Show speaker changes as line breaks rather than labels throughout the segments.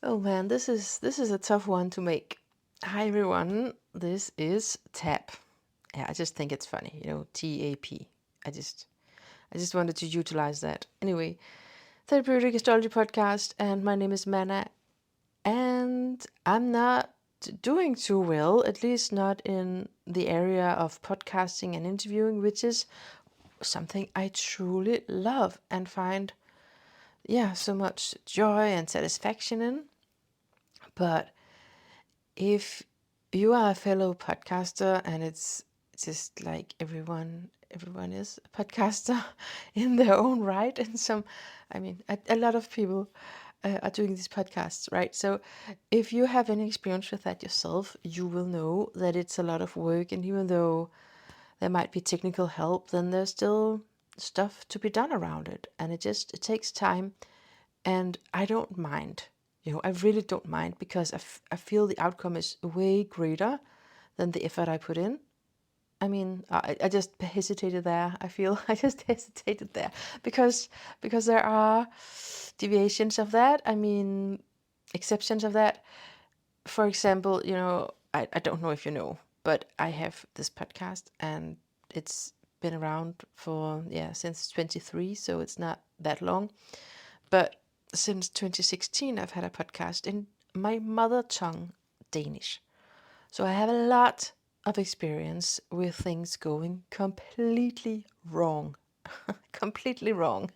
Oh man, this is a tough one to make. Hi everyone, this is TAP. Yeah, I just think it's funny, TAP. I just wanted to utilize that. Anyway, Therapeutic Astrology Podcast, and my name is Mannah, and I'm not doing too well, at least not in the area of podcasting and interviewing, which is something I truly love and find, so much joy and satisfaction in. But if you are a fellow podcaster and it's just like everyone is a podcaster in their own right, and a lot of people are doing these podcasts, right? So if you have any experience with that yourself, you will know that it's a lot of work, and even though there might be technical help, then there's still stuff to be done around it, and it takes time. And I don't mind. I really don't mind, because I feel the outcome is way greater than the effort I put in. I just hesitated there. I feel I just hesitated there because there are deviations of that. Exceptions of that. For example, I don't know if you know, but I have this podcast, and it's been around for since 23, so it's not that long. But since 2016, I've had a podcast in my mother tongue, Danish. So I have a lot of experience with things going completely wrong. Completely wrong.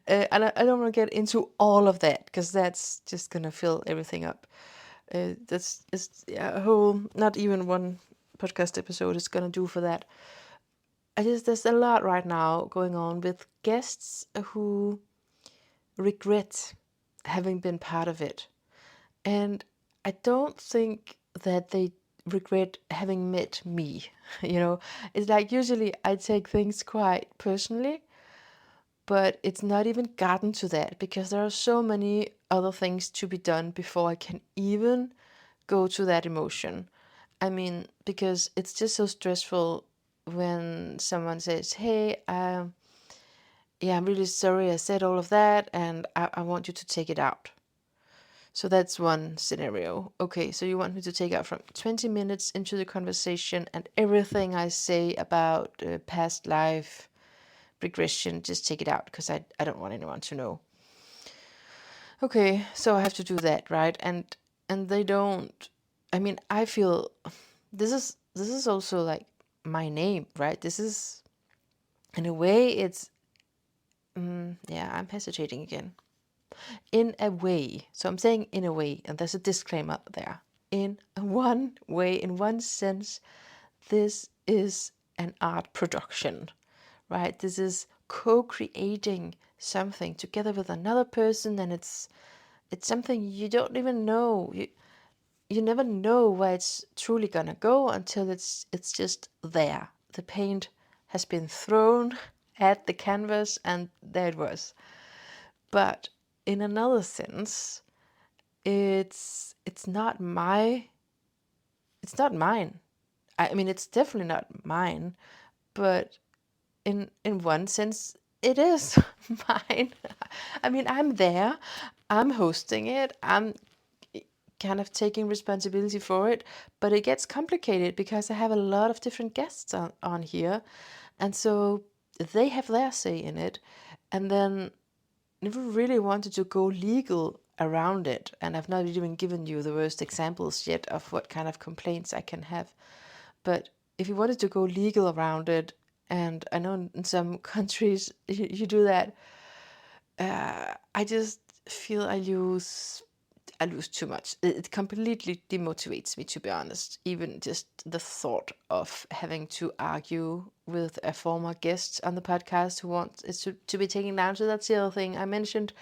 And I don't want to get into all of that, because that's just going to fill everything up. That's a whole, not even one podcast episode is going to do for that. There's a lot right now going on with guests who regret having been part of it. And I don't think that they regret having met me. It's like usually I take things quite personally, but it's not even gotten to that, because there are so many other things to be done before I can even go to that emotion. Because it's just so stressful when someone says, "Hey, I'm really sorry I said all of that, and I want you to take it out." So that's one scenario. Okay, so you want me to take out from 20 minutes into the conversation, and everything I say about past life regression, just take it out, because I don't want anyone to know. Okay, so I have to do that, right? And they don't. I feel this is also like my name, right? This is, in a way, it's I'm hesitating again. In a way. So I'm saying in a way, and there's a disclaimer there. In one way, in one sense, this is an art production, right? This is co-creating something together with another person, and it's something you don't even know. You never know where it's truly gonna go until it's just there. The paint has been thrown at the canvas, and there it was. But in another sense, it's not mine. It's definitely not mine, but in one sense it is mine. I'm there, I'm hosting it, I'm kind of taking responsibility for it, but it gets complicated because I have a lot of different guests on here, and so they have their say in it. And then never really wanted to go legal around it, and I've not even given you the worst examples yet of what kind of complaints I can have. But if you wanted to go legal around it, and I know in some countries you do that, I just feel I lose too much. It completely demotivates me, to be honest. Even just the thought of having to argue with a former guest on the podcast who wants it to be taken down. So that's the other thing I mentioned.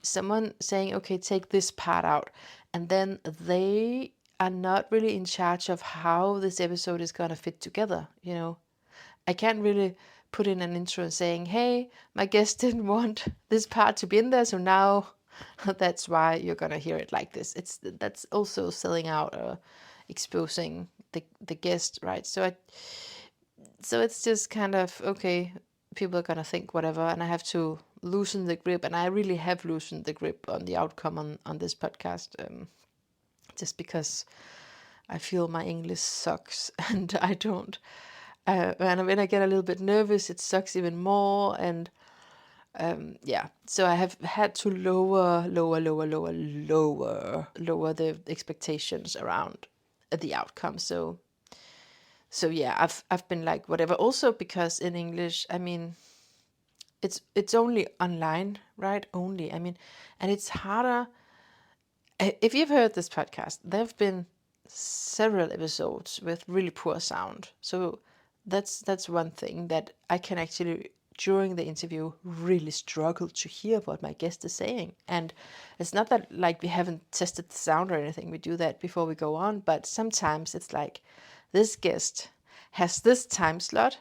Someone saying, okay, take this part out. And then they are not really in charge of how this episode is going to fit together. I can't really put in an intro saying, hey, my guest didn't want this part to be in there, so now that's why you're gonna hear it like this. That's also selling out or exposing the guest, right? So it's just kind of, okay, people are gonna think whatever, and I have to loosen the grip, and I really have loosened the grip on the outcome on this podcast, just because I feel my English sucks, and I don't. And when I get a little bit nervous, it sucks even more, and yeah. So I have had to lower the expectations around the outcome. So yeah, I've been like whatever. Also because in English, I mean, it's only online, right? Only. I mean, and it's harder. If you've heard this podcast, there have been several episodes with really poor sound. So that's one thing that I can actually during the interview really struggle to hear what my guest is saying. And it's not that like we haven't tested the sound or anything. We do that before we go on, but sometimes it's like this guest has this time slot,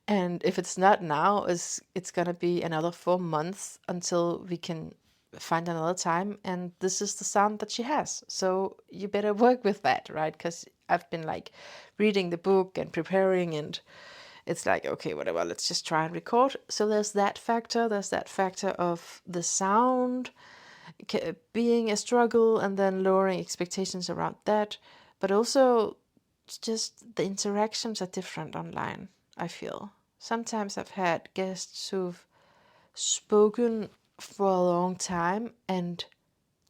and if it's not now, it's gonna be another 4 months until we can find another time, and this is the sound that she has, so you better work with that, right? Because I've been like reading the book and preparing, and it's like, okay, whatever, let's just try and record. So there's that factor of the sound being a struggle, and then lowering expectations around that. But also just the interactions are different online, I feel. Sometimes I've had guests who've spoken for a long time and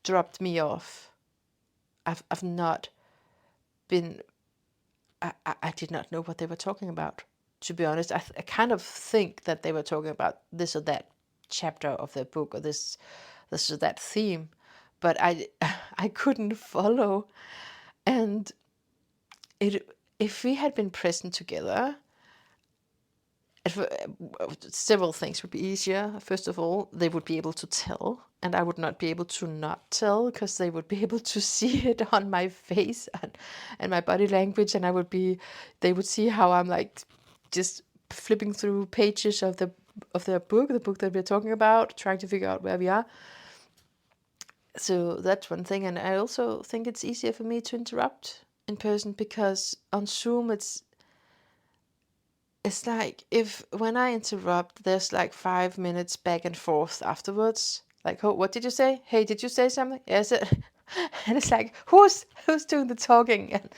dropped me off. I've not been, I did not know what they were talking about. To be honest, I kind of think that they were talking about this or that chapter of the book, or this or that theme, but I couldn't follow. And if we had been present together, several things would be easier. First of all, they would be able to tell, and I would not be able to not tell, because they would be able to see it on my face and my body language, and they would see how I'm like just flipping through pages of the book that we're talking about, trying to figure out where we are. So that's one thing, and I also think it's easier for me to interrupt in person, because on Zoom it's like if when I interrupt, there's like 5 minutes back and forth afterwards. Like, oh, what did you say? Hey, did you say something? Yes. And it's like, who's doing the talking? And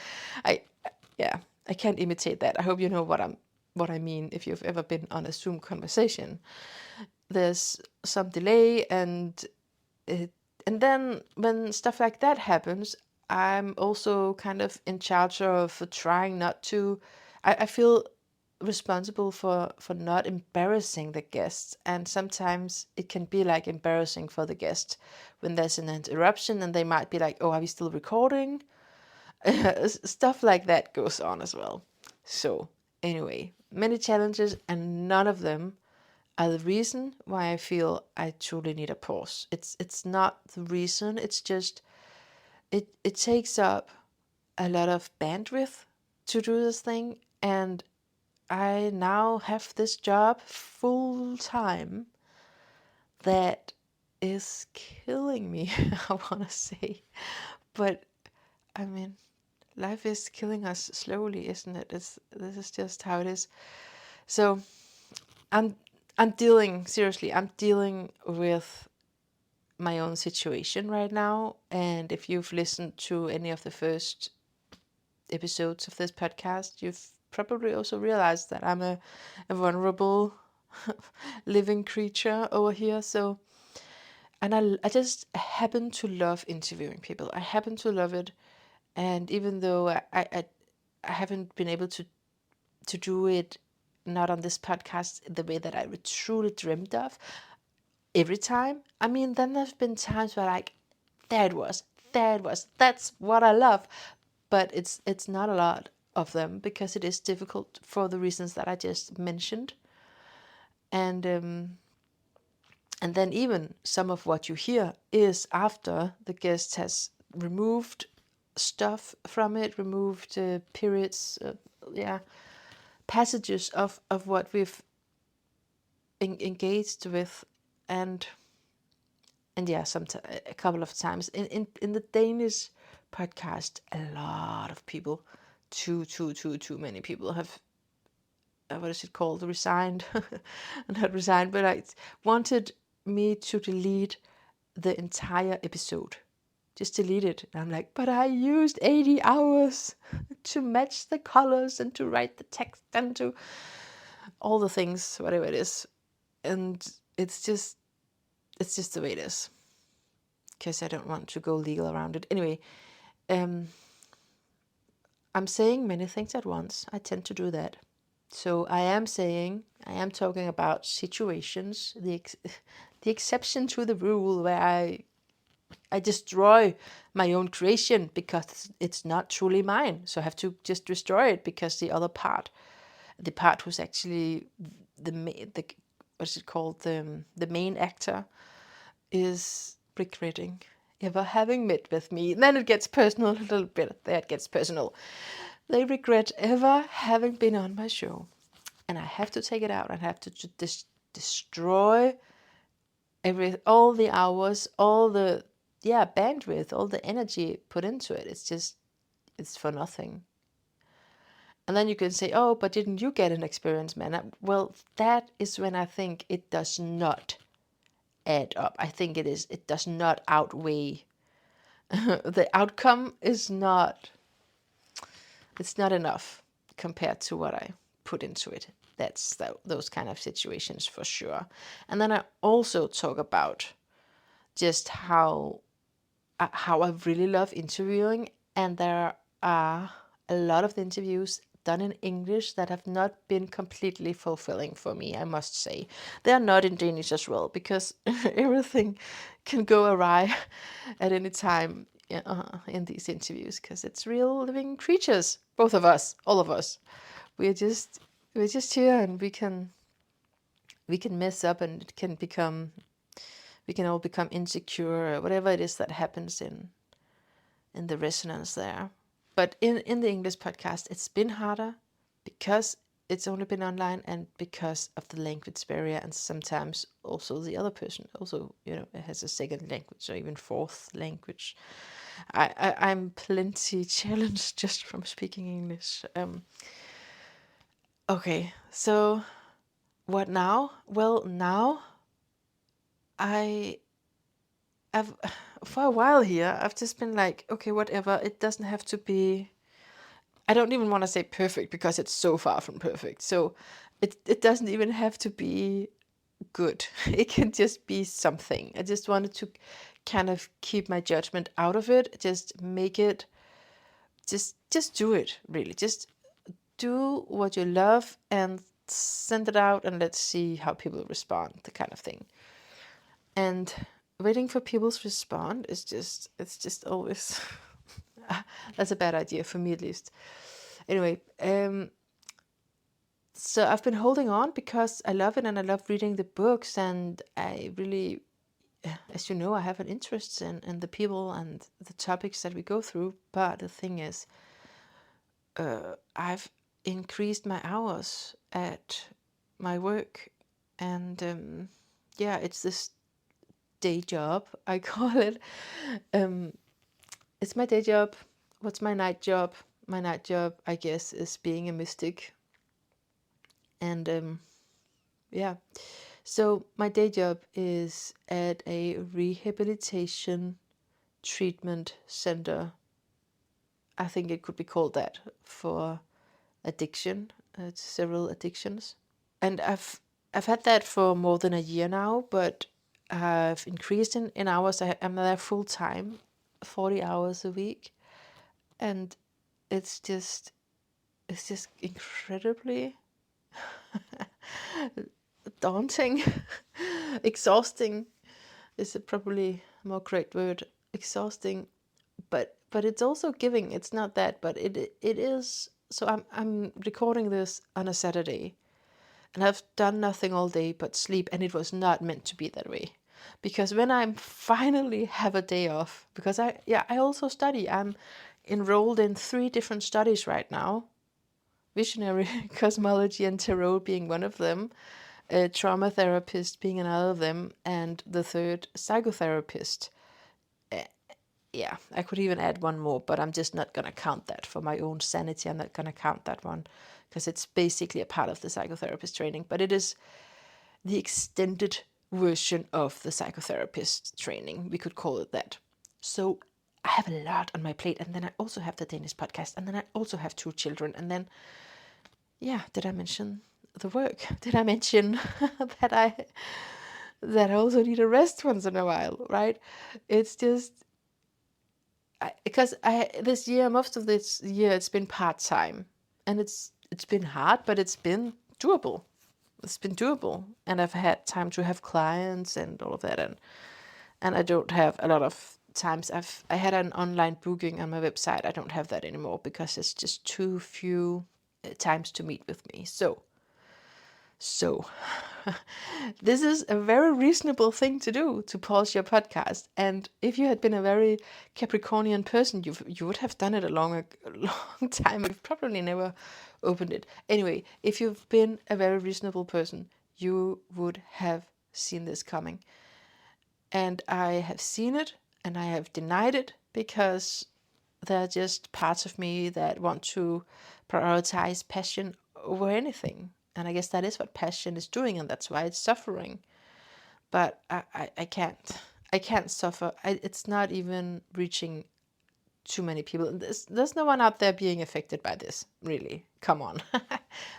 I, yeah, I can't imitate that. I hope you know what I mean. If you've ever been on a Zoom conversation, there's some delay, and then when stuff like that happens, I'm also kind of in charge of trying not to. I feel responsible for not embarrassing the guests, and sometimes it can be like embarrassing for the guest when there's an interruption, and they might be like, oh, are we still recording? Stuff like that goes on as well. So anyway, many challenges, and none of them are the reason why I feel I truly need a pause. It's not the reason. It's just it takes up a lot of bandwidth to do this thing, and I now have this job full time that is killing me, I want to say. But I mean, life is killing us slowly, isn't it? This is just how it is. So I'm seriously, I'm dealing with my own situation right now. And if you've listened to any of the first episodes of this podcast, you've probably also realized that I'm a vulnerable living creature over here. So, and I just happen to love interviewing people. I happen to love it. And even though I haven't been able to do it, not on this podcast, the way that I truly dreamed of every time. I mean, then there's been times where like, that's what I love. But it's not a lot of them, because it is difficult for the reasons that I just mentioned. And then even some of what you hear is after the guest has removed stuff from it, removed periods, passages of what we've engaged with, and yeah, a couple of times in the Danish podcast, a lot of people, too many people have what is it called? Resigned, not resigned, but I wanted me to delete the entire episode. Just delete it. And I'm like, but I used 80 hours to match the colors and to write the text and to all the things, whatever it is. And it's just the way it is. Because I don't want to go legal around it. Anyway, I'm saying many things at once. I tend to do that. So I am talking about situations, the exception to the rule where I destroy my own creation because it's not truly mine. So I have to just destroy it because the other part, the part who's actually the what's it called, the main actor, is regretting ever having met with me. And then it gets personal a little bit. There it gets personal. They regret ever having been on my show. And I have to take it out. I have to destroy all the hours, all the bandwidth, all the energy put into it. It's for nothing. And then you can say, oh, but didn't you get an experience, Mannah? Well, that is when I think it does not add up. I think it does not outweigh. The outcome is not, it's not enough compared to what I put into it. That's those kind of situations for sure. And then I also talk about just how I really love interviewing, and there are a lot of the interviews done in English that have not been completely fulfilling for me, I must say. They are not in Danish as well, because everything can go awry at any time in these interviews, because it's real living creatures, both of us, all of us. We're just here, and we can mess up, and we can all become insecure, or whatever it is that happens in the resonance there. But in the English podcast, it's been harder because it's only been online, and because of the language barrier, and sometimes also the other person also, has a second language or even fourth language. I'm plenty challenged just from speaking English. Okay, so what now? Well, now I've for a while here, I've just been like, okay, whatever. It doesn't have to be. I don't even want to say perfect because it's so far from perfect. So it doesn't even have to be good. It can just be something. I just wanted to kind of keep my judgment out of it. Just make it. Just do it. Really, just do what you love and send it out, and let's see how people respond. The kind of thing. And waiting for people's response it's just always that's a bad idea for me, at least. Anyway, so I've been holding on because I love it, and I love reading the books, and I really, as you know, I have an interest in the people and the topics that we go through. But the thing is, I've increased my hours at my work, and it's this day job, I call it. It's my day job. What's my night job? My night job, I guess, is being a mystic. And so my day job is at a rehabilitation treatment center. I think it could be called that, for addiction, several addictions. And I've had that for more than a year now, but I've increased in hours. I'm there full time, 40 hours a week, and it's just incredibly daunting, exhausting. Is probably a more correct word. Exhausting, but it's also giving. It's not that, but it is. So I'm recording this on a Saturday, and I've done nothing all day but sleep, and it was not meant to be that way. Because when I finally have a day off, because I also study. I'm enrolled in 3 different studies right now. Visionary cosmology and tarot being one of them, a trauma therapist being another of them, and the third, psychotherapist. yeah, I could even add one more, but I'm just not going to count that for my own sanity. I'm not going to count that one because it's basically a part of the psychotherapist training, but it is the extended version of the psychotherapist training. We could call it that. So I have a lot on my plate, and then I also have the Danish podcast, and then I also have 2 children, and then, yeah, did I mention the work? Did I mention that I also need a rest once in a while, right? It's just because this year, most of this year, it's been part time, and it's been hard, but it's been doable. It's been doable, and I've had time to have clients and all of that, and I don't have a lot of times. I had an online booking on my website. I don't have that anymore because it's just too few times to meet with me. So, this is a very reasonable thing to do, to pause your podcast. And if you had been a very Capricornian person, you would have done it a long time. You've probably never opened it. Anyway, if you've been a very reasonable person, you would have seen this coming. And I have seen it, and I have denied it because there are just parts of me that want to prioritize passion over anything. And I guess that is what passion is doing, and that's why it's suffering. But I can't. I can't suffer. It's not even reaching too many people. There's no one out there being affected by this, really. Come on.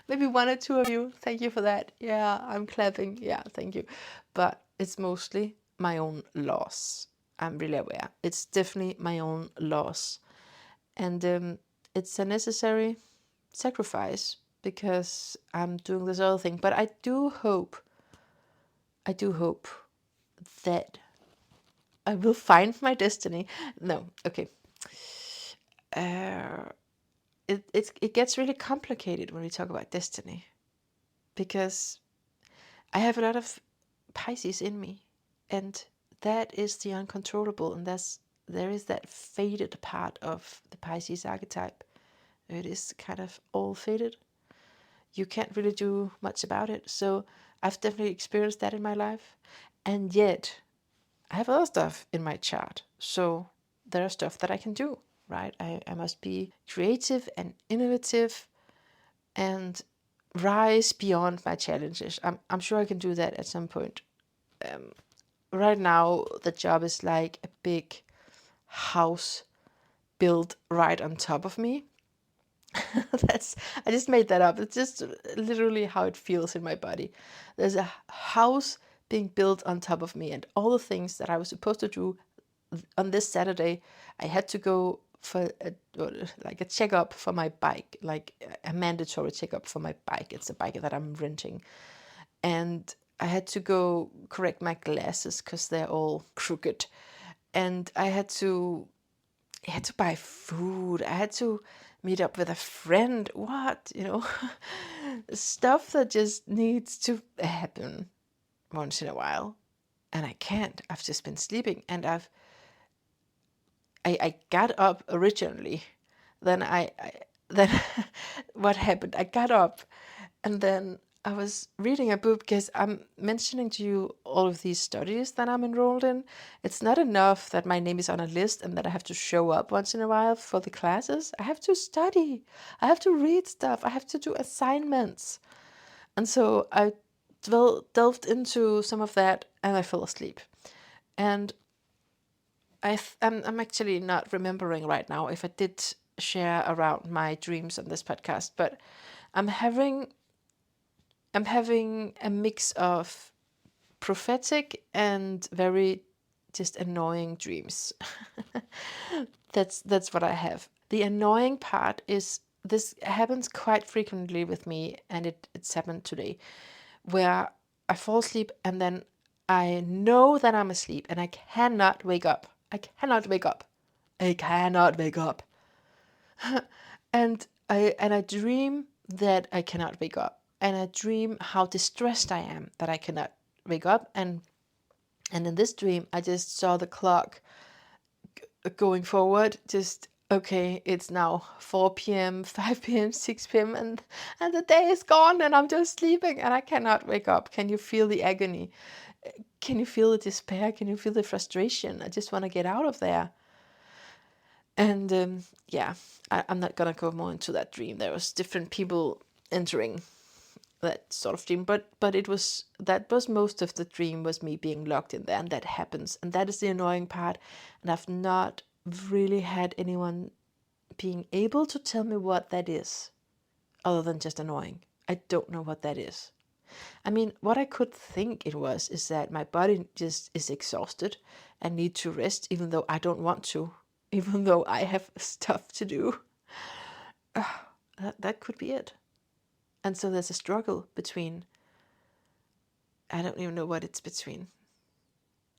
Maybe 1 or 2 of you. Thank you for that. Yeah, I'm clapping. Yeah, thank you. But it's mostly my own loss. I'm really aware. It's definitely my own loss. And it's a necessary sacrifice because I'm doing this other thing. But I do hope that I will find my destiny. No, okay. It gets really complicated when we talk about destiny because I have a lot of Pisces in me, and that is the uncontrollable, and there is that faded part of the Pisces archetype. It is kind of all faded. You can't really do much about it. So I've definitely experienced that in my life. And yet I have other stuff in my chart. So there are stuff that I can do, right? I must be creative and innovative and rise beyond my challenges. I'm sure I can do that at some point. Right now, the job is like a big house built right on top of me. I just made that up. It's just literally how it feels in my body. There's a house being built on top of me, and all the things that I was supposed to do on this Saturday, I had to go for a checkup for my bike, like a mandatory checkup for my bike. It's a bike that I'm renting, and I had to go correct my glasses because they're all crooked, and I had to buy food. I had to meet up with a friend. What, stuff that just needs to happen once in a while. And I can't. I've just been sleeping, and I got up originally. Then then what happened? I got up, and then I was reading a book because I'm mentioning to you all of these studies that I'm enrolled in. It's not enough that my name is on a list and that I have to show up once in a while for the classes. I have to study. I have to read stuff. I have to do assignments. And so I delved into some of that, and I fell asleep. And I'm actually not remembering right now if I did share around my dreams on this podcast, but I'm having a mix of prophetic and very just annoying dreams. That's what I have. The annoying part is this happens quite frequently with me, and it's happened today, where I fall asleep and then I know that I'm asleep and I cannot wake up. I cannot wake up. I cannot wake up. and I dream that I cannot wake up. And I dream how distressed I am that I cannot wake up. And in this dream, I just saw the clock going forward, just okay, it's now 4 p.m., 5 p.m., 6 p.m., and the day is gone, and I'm just sleeping, and I cannot wake up. Can you feel the agony? Can you feel the despair? Can you feel the frustration? I just want to get out of there. And yeah, I'm not gonna go more into that dream. There was different people entering that sort of dream, but that was most of the dream was me being locked in there, and that happens, and that is the annoying part. And I've not really had anyone being able to tell me what that is, other than just annoying. I don't know what that is. I mean, what I could think it was is that my body just is exhausted and need to rest, even though I don't want to, even though I have stuff to do. That could be it. And so there's a struggle between. I don't even know what it's between.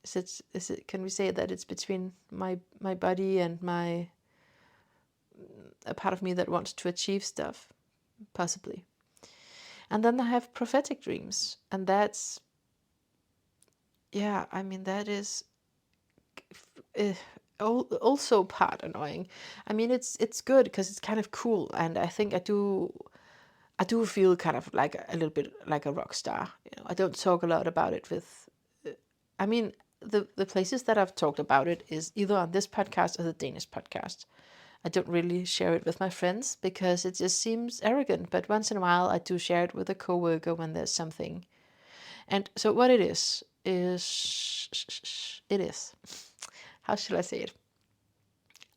Is it? Can we say that it's between my body and a part of me that wants to achieve stuff, possibly. And then I have prophetic dreams, and that's, yeah, I mean, that is uh, also part annoying. I mean, it's good because it's kind of cool, and I think I do feel kind of like a little bit like a rock star. I don't talk a lot about it with. I mean, the places that I've talked about it is either on this podcast or the Danish podcast. I don't really share it with my friends because it just seems arrogant. But once in a while, I do share it with a coworker when there's something. And so what it is it is. How should I say it?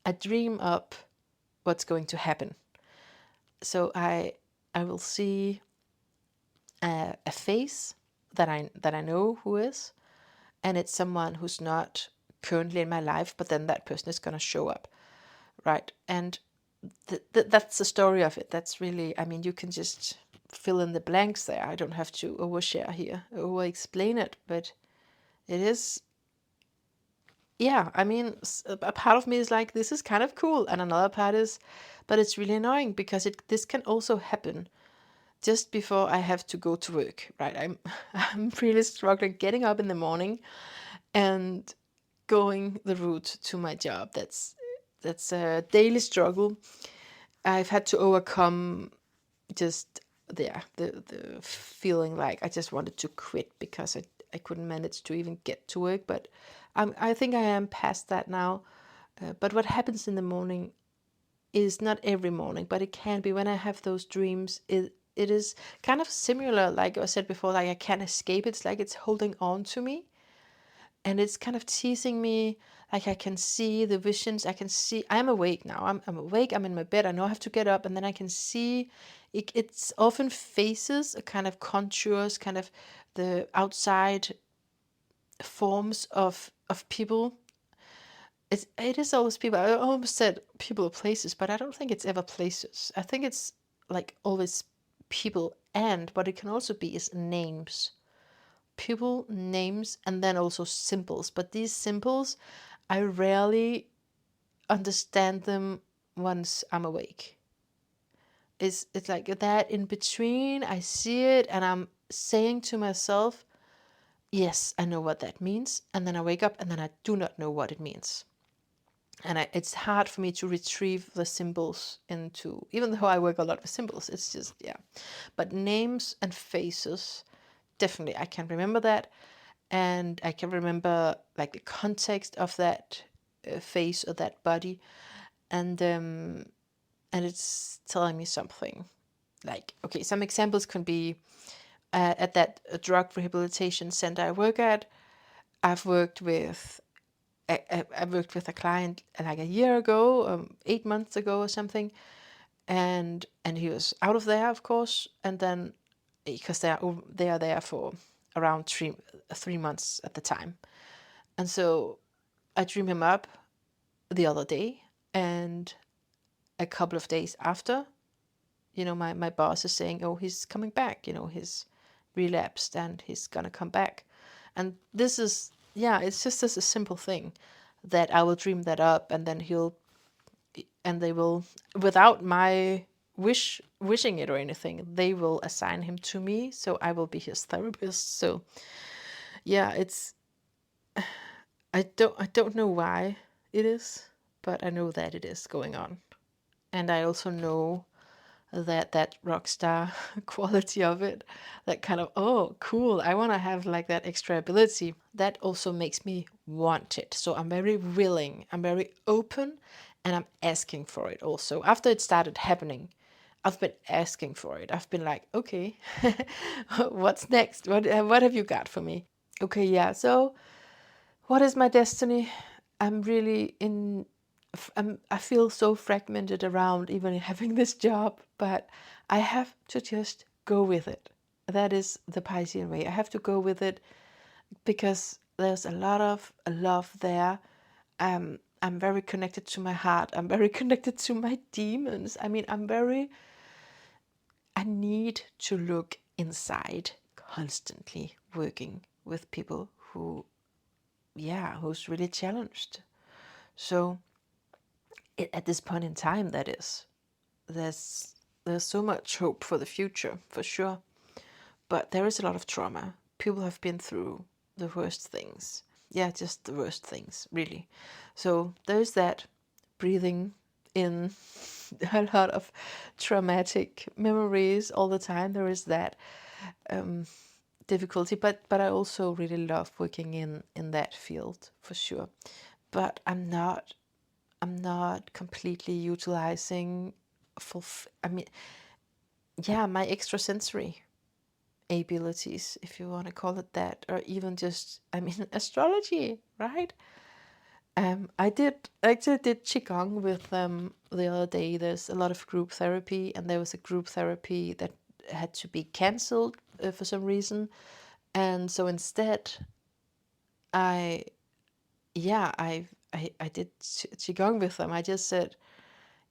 I dream up what's going to happen. So I will see a face that I know who is, and it's someone who's not currently in my life, but then that person is going to show up, right? And that's the story of it. That's really, I mean, you can just fill in the blanks there. I don't have to overshare here, over explain it, but it is, yeah, I mean, a part of me is like, this is kind of cool, and another part is, but it's really annoying because this can also happen just before I have to go to work, right? I'm really struggling getting up in the morning and going the route to my job. That's a daily struggle. I've had to overcome just the feeling like I just wanted to quit because I couldn't manage to even get to work. But I think I am past that now. But what happens in the morning is not every morning, but it can be when I have those dreams. It is kind of similar, like I said before, like I can't escape. It's like it's holding on to me, and it's kind of teasing me. Like I can see the visions. I can see I'm awake now. I'm awake. I'm in my bed. I know I have to get up, and then I can see. It's often faces, a kind of contours, kind of the outside forms of people. It is always people. I almost said people or places, but I don't think it's ever places. I think it's like always people, and what it can also be is names. People, names, and then also symbols. But these symbols, I rarely understand them once I'm awake. It's like that in between. I see it and I'm saying to myself, yes, I know what that means. And then I wake up and then I do not know what it means. And it's hard for me to retrieve the symbols into, even though I work a lot with symbols, it's just, yeah. But names and faces, definitely, I can remember that. And I can remember like the context of that face or that body. And it's telling me something. Like, okay, some examples can be at that drug rehabilitation center I work at. I've worked with I worked with a client like a year ago, 8 months ago or something, and he was out of there, of course, and then because they are there for around 3 months at the time, and so I dream him up the other day, and a couple of days after, my boss is saying, oh, he's coming back, he's relapsed and he's gonna come back. And this is, yeah, it's just as a simple thing that I will dream that up, and then they will, without my wishing it or anything, they will assign him to me, so I will be his therapist. So yeah, I don't know why it is, but I know that it is going on. And I also know that rock star quality of it, that kind of, oh cool, I want to have like that extra ability. That also makes me want it. So I'm very willing, I'm very open, and I'm asking for it also. After it started happening, I've been asking for it. I've been like, okay, what's next? What have you got for me? Okay, yeah. So what is my destiny? I'm really in. I feel so fragmented around even having this job, but I have to just go with it. That is the Piscean way. I have to go with it because there's a lot of love there. I'm very connected to my heart. I'm very connected to my demons. I mean, I need to look inside constantly, working with people who's really challenged. So at this point in time, that is, there's so much hope for the future, for sure. But there is a lot of trauma. People have been through the worst things. Yeah, just the worst things, really. So there's that, breathing in a lot of traumatic memories all the time. There is that difficulty, but I also really love working in that field, for sure. But I'm not completely utilizing my extrasensory abilities, if you want to call it that, or even just, astrology, right? I actually did qigong with them the other day. There's a lot of group therapy, and there was a group therapy that had to be cancelled for some reason, and so instead, I yeah I did qigong with them. I just said,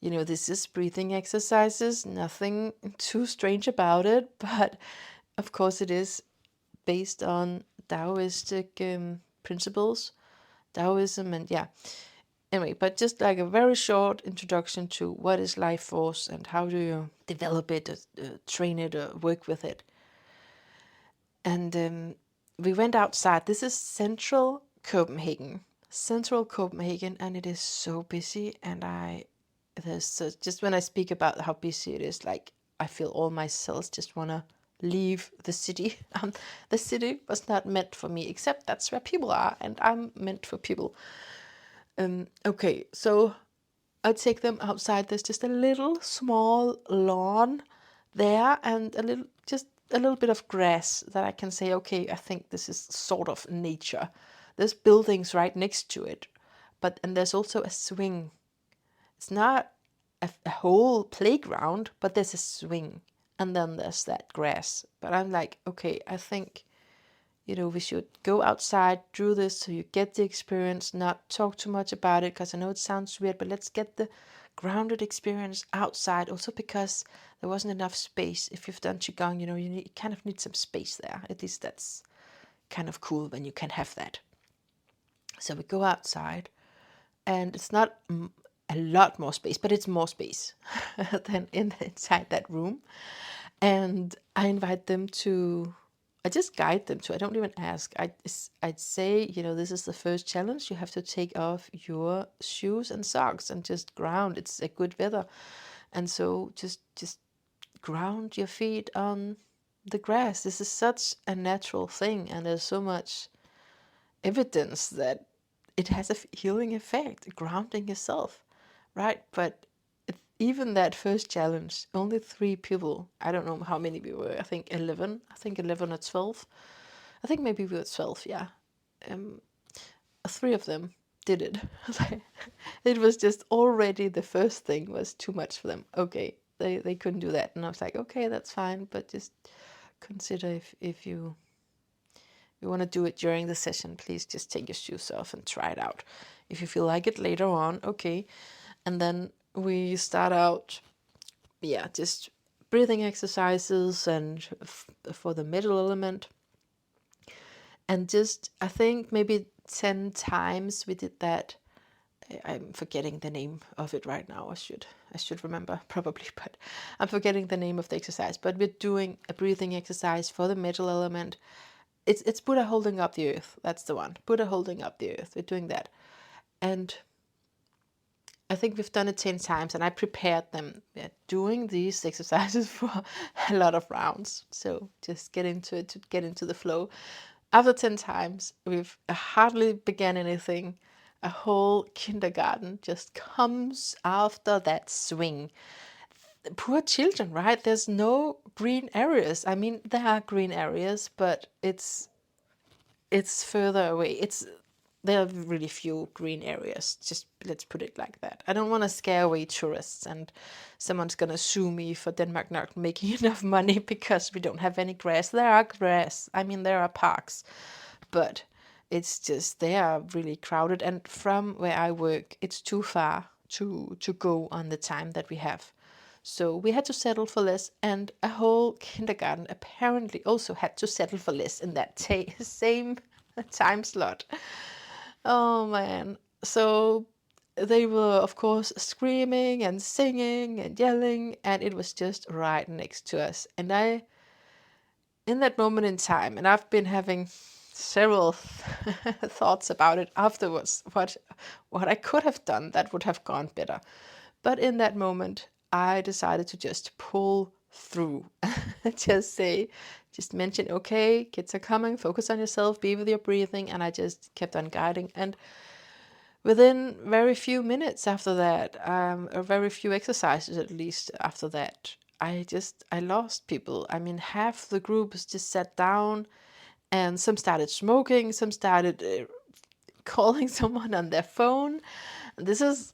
this is breathing exercises, nothing too strange about it, but of course it is based on Taoistic principles, Taoism, and yeah. Anyway, but just like a very short introduction to what is life force and how do you develop it, train it, work with it. And we went outside. This is central Copenhagen, and it is so busy. And just when I speak about how busy it is, like I feel all my cells just want to leave the city. The city was not meant for me, except that's where people are, and I'm meant for people. Okay, so I take them outside. There's just a little small lawn there, and just a little bit of grass that I can say, okay, I think this is sort of nature. There's buildings right next to it, and there's also a swing. It's not a whole playground, but there's a swing, and then there's that grass. But I'm like, okay, I think we should go outside, do this so you get the experience, not talk too much about it, because I know it sounds weird, but let's get the grounded experience outside. Also because there wasn't enough space. If you've done Qigong, you kind of need some space there. At least that's kind of cool when you can have that. So we go outside, and it's not a lot more space, but it's more space than inside that room. And I invite them to, I just guide them to, I don't even ask. I'd say, this is the first challenge. You have to take off your shoes and socks and just ground. It's a good weather. And so just ground your feet on the grass. This is such a natural thing. And there's so much evidence that it has a healing effect, grounding yourself, right? But even that first challenge, only 3 people, I don't know how many we were, I think 11 or 12. I think maybe we were 12, yeah. 3 of them did it. It was just already the first thing was too much for them. Okay, they couldn't do that. And I was like, okay, that's fine, but just consider if you want to do it during the session, please just take your shoes off and try it out. If you feel like it later on, okay. And then we start out, just breathing exercises and for the middle element. And just, I think maybe 10 times we did that. I'm forgetting the name of it right now. I should remember probably, but I'm forgetting the name of the exercise. But we're doing a breathing exercise for the middle element. It's Buddha holding up the earth. That's the one. Buddha holding up the earth. We're doing that. And I think we've done it 10 times, and I prepared them doing these exercises for a lot of rounds. So just get into it, to get into the flow. After 10 times, we've hardly began anything. A whole kindergarten just comes after that swing. Poor children, right? There's no green areas. I mean, there are green areas, but it's further away. There are really few green areas. Just let's put it like that. I don't want to scare away tourists, and someone's gonna sue me for Denmark not making enough money because we don't have any grass. There are grass. I mean, there are parks, but it's just they are really crowded. And from where I work, it's too far to go on the time that we have. So we had to settle for less, and a whole kindergarten apparently also had to settle for less in that same time slot. Oh man. So they were, of course, screaming and singing and yelling, and it was just right next to us. And in that moment in time, and I've been having several thoughts about it afterwards, what I could have done that would have gone better. But in that moment, I decided to just pull through. Just mention, okay, kids are coming, focus on yourself, be with your breathing. And I just kept on guiding. And within very few minutes after that, or very few exercises at least after that, I lost people. I mean, half the group just sat down, and some started smoking, some started calling someone on their phone. This is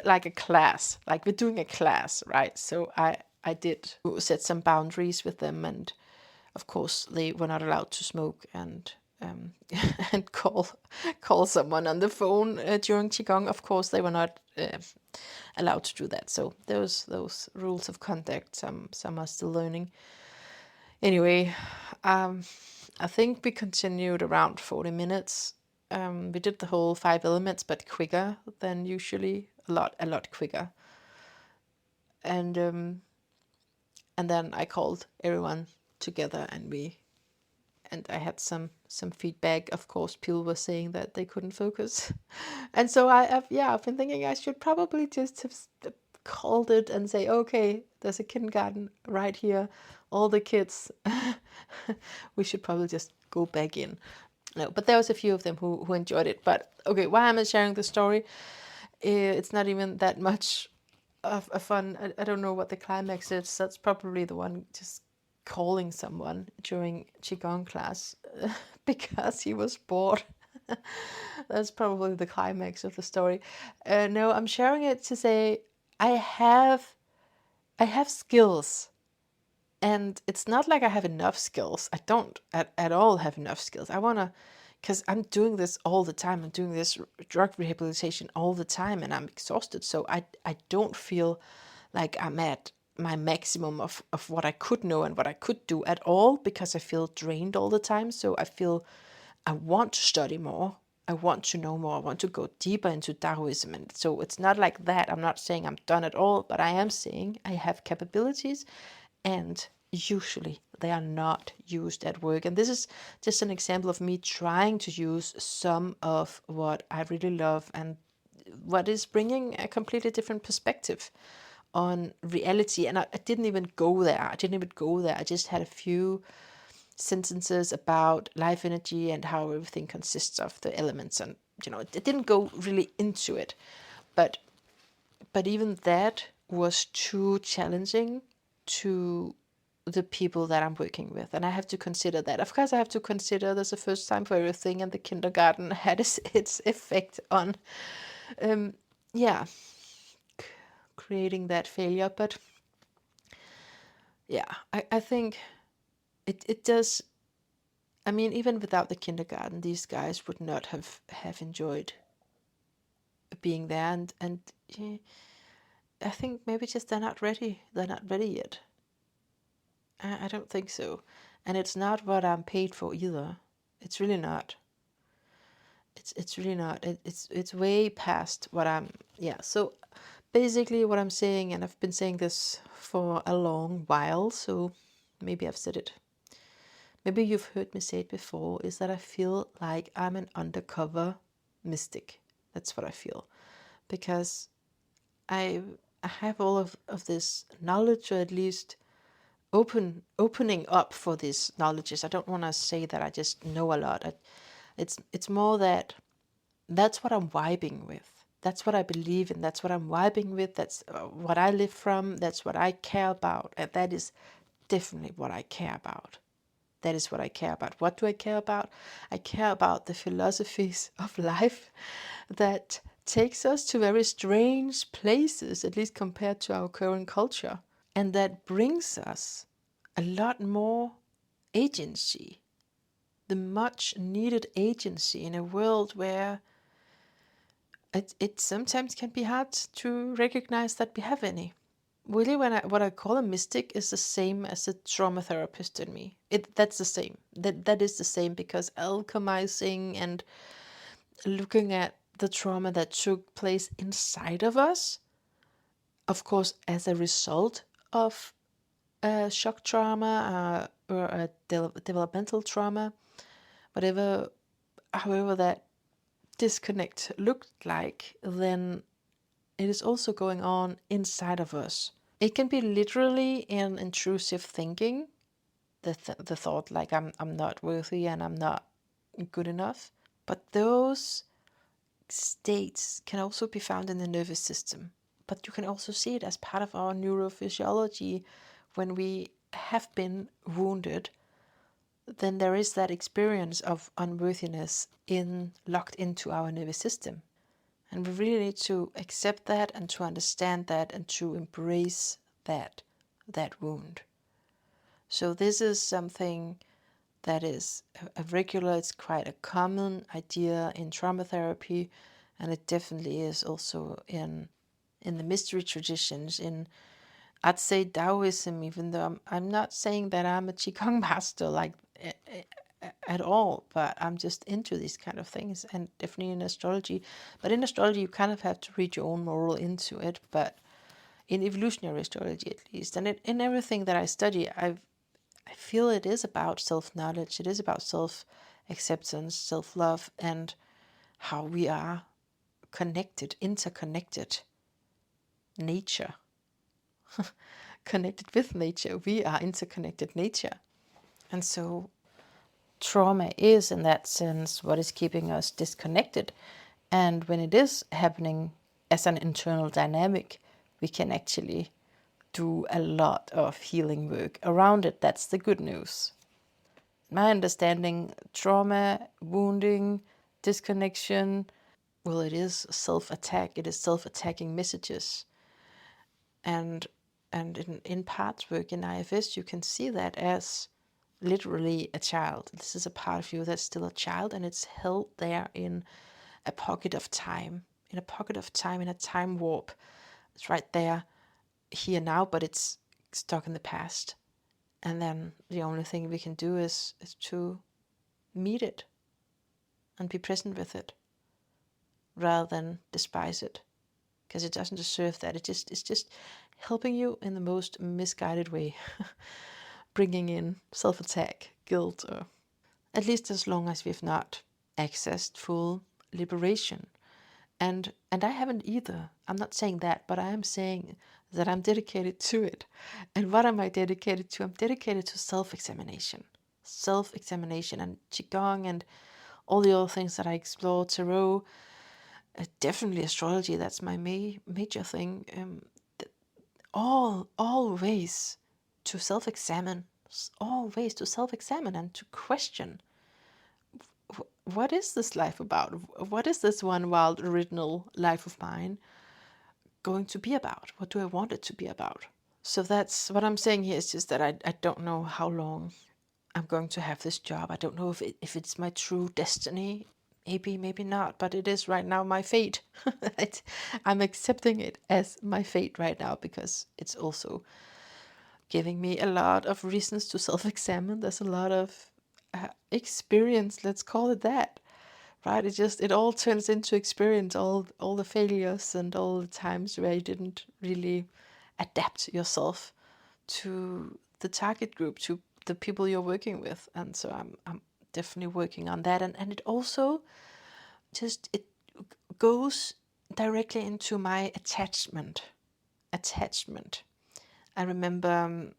like a class, like we're doing a class, right? So I did set some boundaries with them, and of course they were not allowed to smoke and and call someone on the phone during qigong. Of course they were not allowed to do that. So those rules of conduct, some are still learning. Anyway, I think we continued around 40 minutes. We did the whole 5 elements, but quicker than usually, a lot quicker. And then I called everyone together, and I had some feedback. Of course, people were saying that they couldn't focus, and so I've been thinking I should probably just have called it and say, okay, there's a kindergarten right here, all the kids. We should probably just go back in. No, but there was a few of them who enjoyed it. But okay, why am I sharing the story? It's not even that much of a fun. I don't know what the climax is. That's probably the one just calling someone during qigong class because he was bored. That's probably the climax of the story. No, I'm sharing it to say I have skills. And it's not like I have enough skills. I don't at all have enough skills. I want to, because I'm doing this all the time. I'm doing this drug rehabilitation all the time, and I'm exhausted. So I don't feel like I'm at my maximum of what I could know and what I could do at all, because I feel drained all the time. So I feel I want to study more. I want to know more. I want to go deeper into Taoism. And so it's not like that. I'm not saying I'm done at all, but I am saying I have capabilities, and usually they are not used at work. And this is just an example of me trying to use some of what I really love, and what is bringing a completely different perspective on reality. And I didn't even go there. I just had a few sentences about life energy and how everything consists of the elements, and it didn't go really into it. But even that was too challenging to the people that I'm working with. And I have to consider that. Of course, I have to consider there's a first time for everything, and the kindergarten had its effect on, yeah, creating that failure. But yeah, I think it does. I mean, even without the kindergarten, these guys would not have enjoyed being there. And yeah, I think maybe just they're not ready. They're not ready yet. I don't think so. And it's not what I'm paid for either. It's really not. It's really not. It's way past what I'm. Yeah. So basically, what I'm saying, and I've been saying this for a long while, so maybe I've said it. Maybe you've heard me say it before, is that I feel like I'm an undercover mystic. That's what I feel. Because I have all of this knowledge, or at least opening up for these knowledges. I don't want to say that I just know a lot. It's more that that's what I'm vibing with. That's what I believe in. That's what I'm vibing with. That's what I live from. That's what I care about. And that is definitely what I care about. That is what I care about. What do I care about? I care about the philosophies of life that takes us to very strange places, at least compared to our current culture, and that brings us a lot more agency, the much needed agency in a world where it sometimes can be hard to recognize that we have any. Really, what I call a mystic is the same as a trauma therapist in me. That's the same. That is the same, because alchemizing and looking at the trauma that took place inside of us, of course, as a result of a shock trauma or a developmental trauma, whatever, however that disconnect looked like, then it is also going on inside of us. It can be literally in intrusive thinking, the thought like I'm not worthy and I'm not good enough. But those states can also be found in the nervous system. But you can also see it as part of our neurophysiology. When we have been wounded, then there is that experience of unworthiness locked into our nervous system. And we really need to accept that and to understand that and to embrace that wound. So this is something that is a regular, it's quite a common idea in trauma therapy, and it definitely is also in the mystery traditions, in, I'd say, Taoism, even though I'm not saying that I'm a Qigong master like at all, but I'm just into these kind of things, and definitely in astrology. But in astrology, you kind of have to read your own moral into it, but in evolutionary astrology at least, and in everything that I study, I feel it is about self-knowledge, it is about self-acceptance, self-love, and how we are connected, interconnected nature. Connected with nature. We are interconnected nature. And so trauma is, in that sense, what is keeping us disconnected. And when it is happening as an internal dynamic, we can actually do a lot of healing work around it. That's the good news. My understanding, trauma, wounding, disconnection, well, it is self-attack. It is self-attacking messages. And in parts work in IFS, you can see that as literally a child. This is a part of you that's still a child, and it's held there in a pocket of time, in a time warp. It's right there, here now, but it's stuck in the past. And then the only thing we can do is to meet it and be present with it, rather than despise it, because it doesn't deserve that. It's just helping you in the most misguided way, bringing in self-attack, guilt, or at least as long as we've not accessed full liberation. And I haven't either. I'm not saying that, but I am saying that I'm dedicated to it. And what am I dedicated to? I'm dedicated to self-examination. Self-examination and Qigong and all the other things that I explore, tarot, definitely astrology. That's my major thing. All ways to self-examine. All ways to self-examine and to question, what is this life about? What is this one wild original life of mine going to be about? What do I want it to be about? So that's what I'm saying here, is just that I don't know how long I'm going to have this job. I don't know if it's my true destiny. Maybe not, but it is right now my fate. I'm accepting it as my fate right now, because it's also giving me a lot of reasons to self-examine. There's a lot of experience, let's call it that, right? It all turns into experience, all the failures and all the times where you didn't really adapt yourself to the target group, to the people you're working with. And so I'm definitely working on that, and it also just it goes directly into my attachment. I remember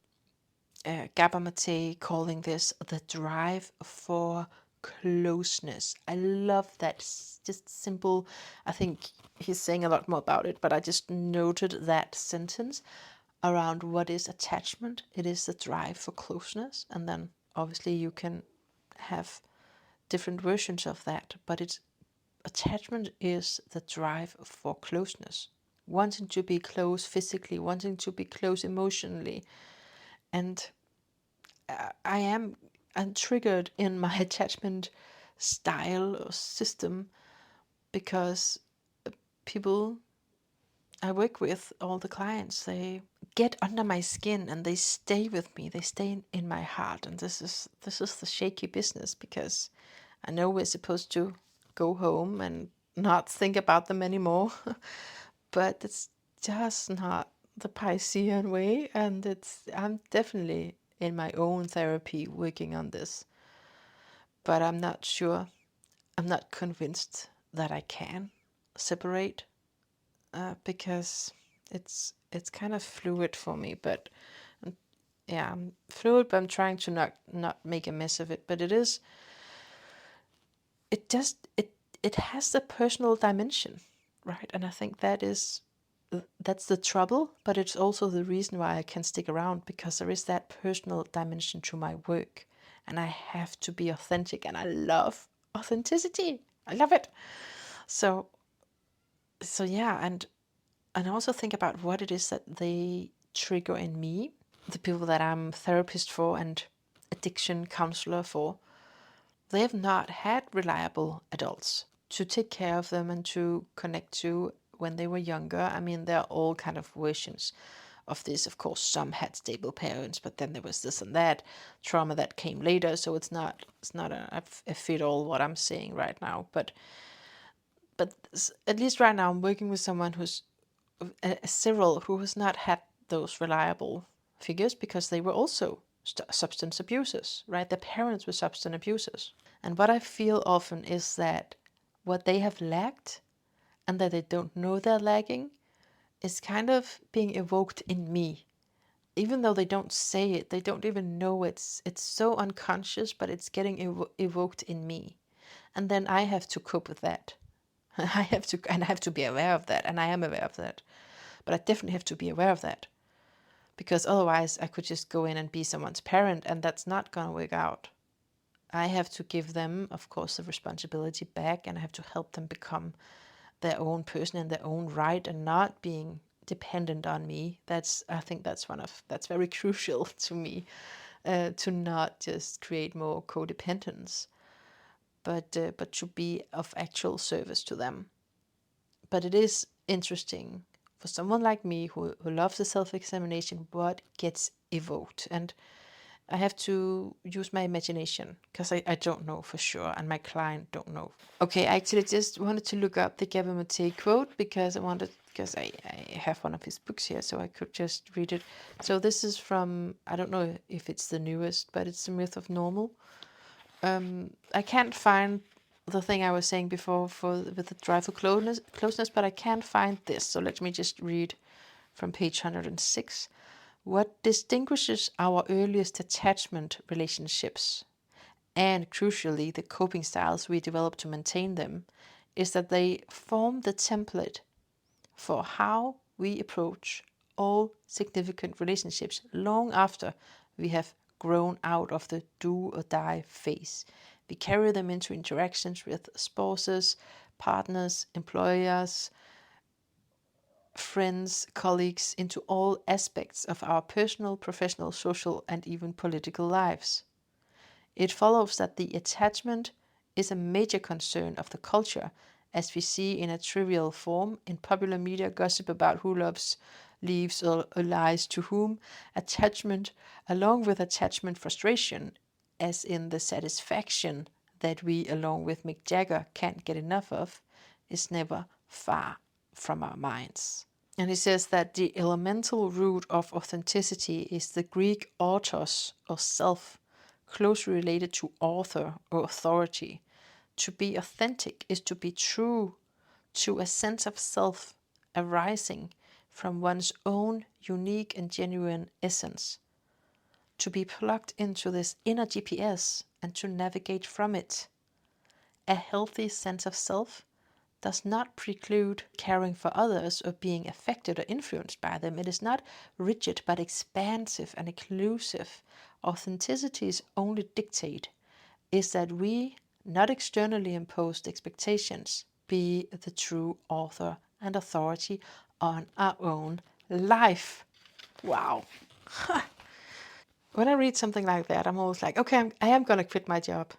Gabor calling this the drive for closeness. I love that just simple. I think he's saying a lot more about it, but I just noted that sentence around what is attachment. It is the drive for closeness, and then obviously you can have different versions of that, but it's attachment is the drive for closeness, wanting to be close physically, wanting to be close emotionally. And I'm triggered in my attachment style or system because people I work with, all the clients, they get under my skin and they stay with me. They stay in my heart, and this is the shaky business, because I know we're supposed to go home and not think about them anymore, but it's just not the Piscean way, and I'm definitely in my own therapy working on this, but I'm not sure. I'm not convinced that I can separate, because it's kind of fluid for me. But yeah, I'm fluid, but I'm trying to not make a mess of it. But it has the personal dimension, right? And I think that's the trouble, but it's also the reason why I can stick around, because there is that personal dimension to my work, and I have to be authentic, and I love authenticity. I love it. So yeah, and I also think about what it is that they trigger in me, the people that I'm therapist for and addiction counselor for. They have not had reliable adults to take care of them and to connect to when they were younger. I mean, there are all kind of versions of this. Of course, some had stable parents, but then there was this and that trauma that came later. So it's not a fit all what I'm saying right now. But at least right now, I'm working with someone who's several who has not had those reliable figures, because they were also substance abusers, right? Their parents were substance abusers. And what I feel often is that what they have lacked, and that they don't know they're lacking, is kind of being evoked in me. Even though they don't say it, they don't even know it's so unconscious, but it's getting evoked in me. And then I have to cope with that. I have to be aware of that, and I am aware of that. But I definitely have to be aware of that, because otherwise I could just go in and be someone's parent, and that's not going to work out. I have to give them, of course, the responsibility back, and I have to help them become their own person in their own right, and not being dependent on me. I think that's very crucial to me, to not just create more codependence, but to be of actual service to them. But it is interesting for someone like me who loves the self-examination, what gets evoked. And I have to use my imagination, because I don't know for sure, and my client don't know. Okay, I actually just wanted to look up the Gabor quote, because I have one of his books here, so I could just read it. So this is from, I don't know if it's the newest, but it's The Myth of Normal. I can't find the thing I was saying before with the drive for closeness, but I can't find this. So let me just read from page 106. What distinguishes our earliest attachment relationships, and crucially the coping styles we develop to maintain them, is that they form the template for how we approach all significant relationships long after we have grown out of the do or die phase. We carry them into interactions with spouses, partners, employers, friends, colleagues, into all aspects of our personal, professional, social, and even political lives. It follows that the attachment is a major concern of the culture, as we see in a trivial form in popular media gossip about who loves, leaves, or lies to whom. Attachment, along with attachment frustration, as in the satisfaction that we, along with Mick Jagger, can't get enough of, is never far from our minds. And he says that the elemental root of authenticity is the Greek autos, or self, closely related to author or authority. To be authentic is to be true to a sense of self arising from one's own unique and genuine essence, to be plugged into this inner GPS and to navigate from it. A healthy sense of self does not preclude caring for others or being affected or influenced by them. It is not rigid but expansive and inclusive. Authenticity's only dictate is that we, not externally imposed expectations, be the true author and authority on our own life. Wow. When I read something like that, I'm always like, okay, I am going to quit my job.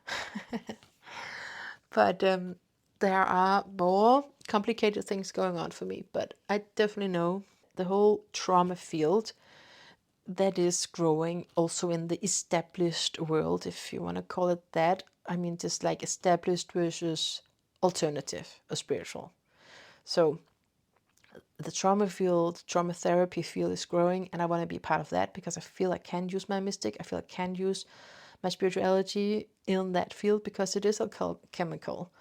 But there are more complicated things going on for me. But I definitely know the whole trauma field that is growing also in the established world, if you want to call it that. I mean, just like established versus alternative or spiritual. So the trauma field, trauma therapy field is growing, and I want to be part of that because I feel I can use my mystic. I feel I can use my spirituality in that field because it is alchemical,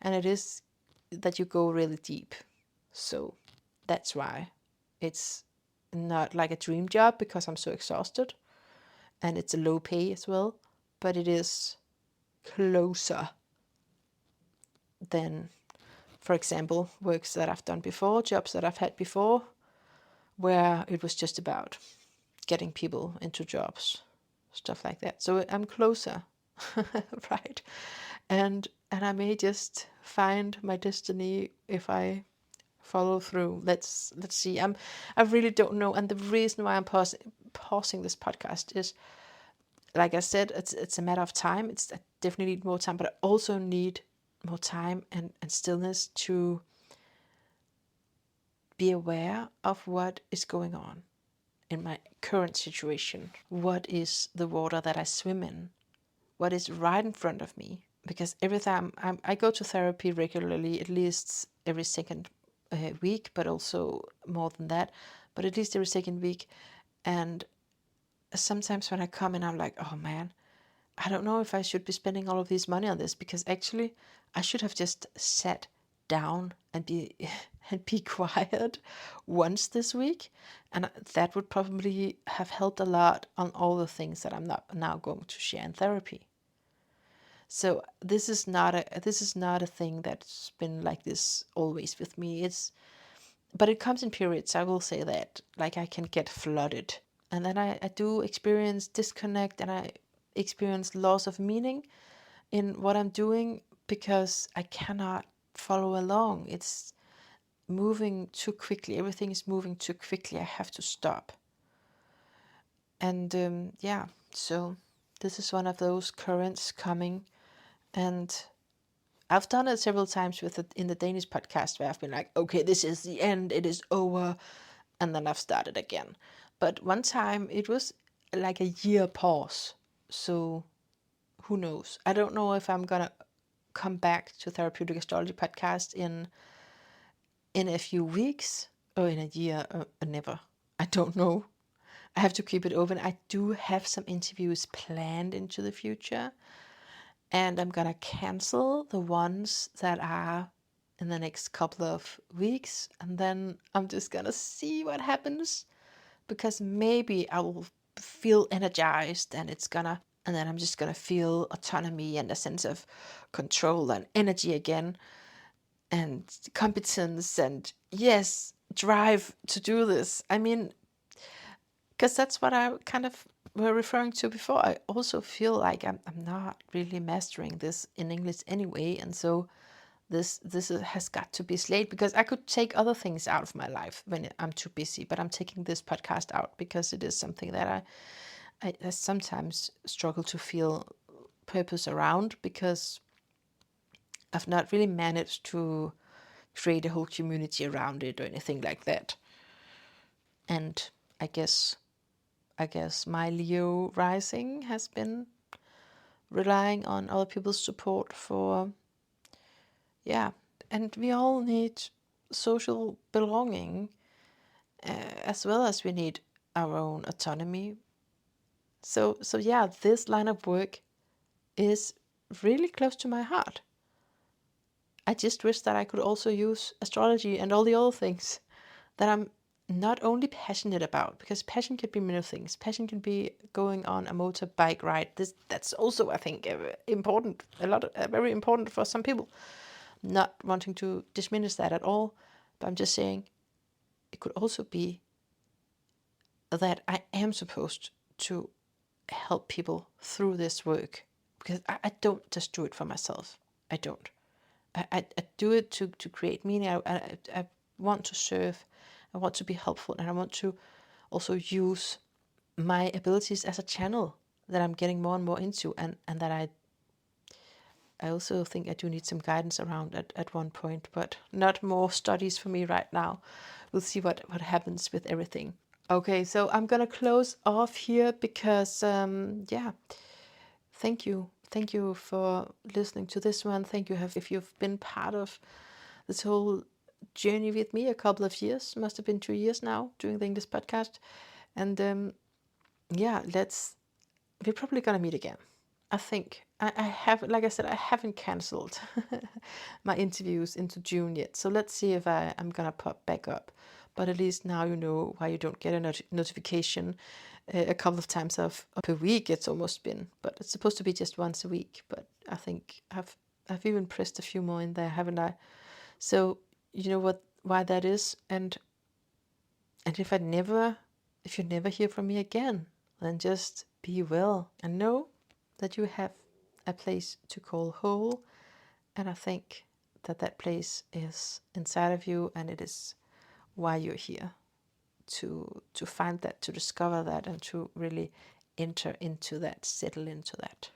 and it is that you go really deep. So that's why it's not like a dream job because I'm so exhausted, and it's a low pay as well, but it is closer than, for example, works that I've done before, jobs that I've had before, where it was just about getting people into jobs, stuff like that. So I'm closer, right? And I may just find my destiny if I follow through. Let's see. I really don't know. And the reason why I'm pausing this podcast is, like I said, it's a matter of time. I definitely need more time, but I also need more time and stillness to be aware of what is going on in my current situation. What is the water that I swim in? What is right in front of me? Because every time I go to therapy regularly, at least every second week, but also more than that, but at least every second week. And sometimes when I come in, I'm like, oh man, I don't know if I should be spending all of this money on this, because actually I should have just sat down and be and be quiet once this week, and that would probably have helped a lot on all the things that I'm not now going to share in therapy. So this is not a thing that's been like this always with me. But it comes in periods. I will say that, like, I can get flooded, and then I do experience disconnect, and I experience loss of meaning in what I'm doing because I cannot follow along. It's moving too quickly. Everything is moving too quickly. I have to stop. And yeah, so this is one of those currents coming, and I've done it several times in the Danish podcast where I've been like, okay, this is the end, it is over, and then I've started again. But one time it was like a year pause. So who knows? I don't know if I'm gonna come back to Therapeutic Astrology podcast in a few weeks or in a year or never. I don't know. I have to keep it open. I do have some interviews planned into the future, and I'm gonna cancel the ones that are in the next couple of weeks, and then I'm just gonna see what happens, because maybe I will feel energized, and then I'm just gonna feel autonomy and a sense of control and energy again, and competence, and yes, drive to do this. I mean, because that's what I kind of were referring to before. I also feel like I'm not really mastering this in English anyway, and so has got to be slayed, because I could take other things out of my life when I'm too busy, but I'm taking this podcast out because it is something that I sometimes struggle to feel purpose around, because I've not really managed to create a whole community around it or anything like that. And I guess my Leo rising has been relying on other people's support for, yeah, and we all need social belonging, as well as we need our own autonomy. So yeah, this line of work is really close to my heart. I just wish that I could also use astrology and all the other things that I'm not only passionate about, because passion can be many things. Passion can be going on a motorbike ride. That's also, I think, important. Very important for some people. Not wanting to diminish that at all, but I'm just saying it could also be that I am supposed to help people through this work, because I don't just do it for myself. I don't. I do it to create meaning. I want to serve. I want to be helpful, and I want to also use my abilities as a channel that I'm getting more and more into, and that I also think I do need some guidance around at one point, but not more studies for me right now. We'll see what happens with everything. Okay, so I'm gonna close off here because yeah, thank you. Thank you for listening to this one. Thank you if you've been part of this whole journey with me a couple of years. Must have been 2 years now doing the English podcast. And yeah, we're probably gonna meet again. I think I have, like I said, I haven't cancelled my interviews into June yet. So let's see if I'm gonna pop back up. But at least now you know why you don't get a notification a couple of times per week. It's almost been, but it's supposed to be just once a week. But I think I've even pressed a few more in there, haven't I? So you know why that is, and if you never hear from me again, then just be well and know that you have a place to call whole. And I think that place is inside of you, and it is why you're here, to find that, to discover that, and to really enter into that, settle into that.